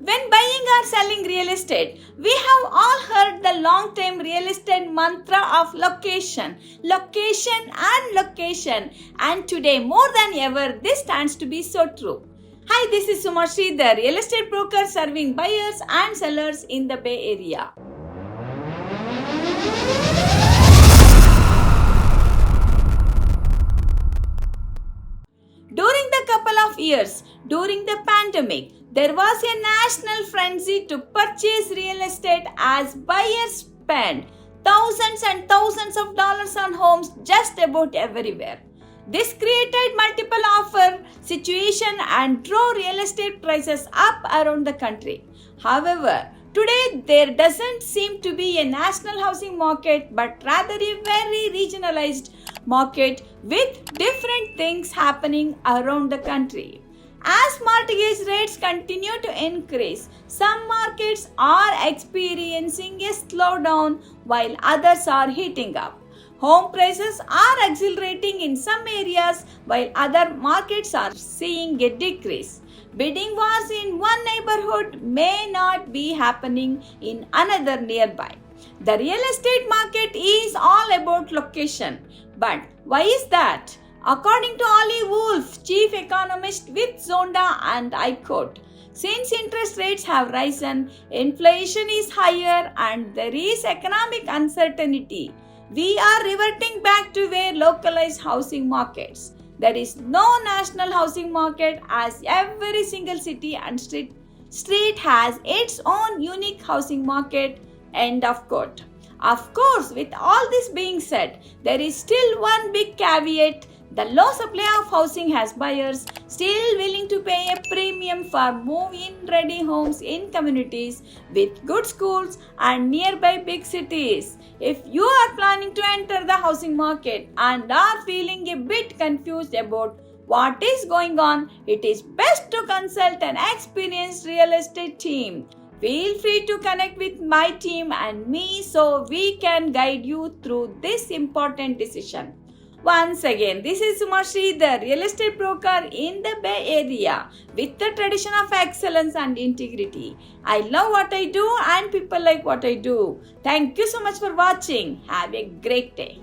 When buying or selling real estate, we have all heard the long-term real estate mantra of location, location and location. And today more than ever, this stands to be so true. Hi, this is Suma, the real estate broker serving buyers and sellers in the Bay Area. During the couple of years, during the pandemic, there was a national frenzy to purchase real estate as buyers spent thousands and thousands of dollars on homes just about everywhere. This created multiple offer situation and drove real estate prices up around the country. However, today there doesn't seem to be a national housing market but rather a very regionalized market with different things happening around the country. As mortgage rates continue to increase, some markets are experiencing a slowdown while others are heating up. Home prices are accelerating in some areas while other markets are seeing a decrease. Bidding wars in one neighborhood may not be happening in another nearby. The real estate market is all about location. But why is that? According to Olive Wolf, chief economist with Zonda, and I quote, since interest rates have risen, inflation is higher and there is economic uncertainty, we are reverting back to where localized housing markets. There is no national housing market as every single city and street has its own unique housing market. End of quote. Of course, with all this being said, there is still one big caveat. The low supply of housing has buyers still willing to pay a premium for move-in ready homes in communities with good schools and nearby big cities. If you are planning to enter the housing market and are feeling a bit confused about what is going on, it is best to consult an experienced real estate team. Feel free to connect with my team and me so we can guide you through this important decision. Once again, this is Suma, the real estate broker in the Bay Area with the tradition of excellence and integrity. I love what I do and people like what I do. Thank you so much for watching. Have a great day.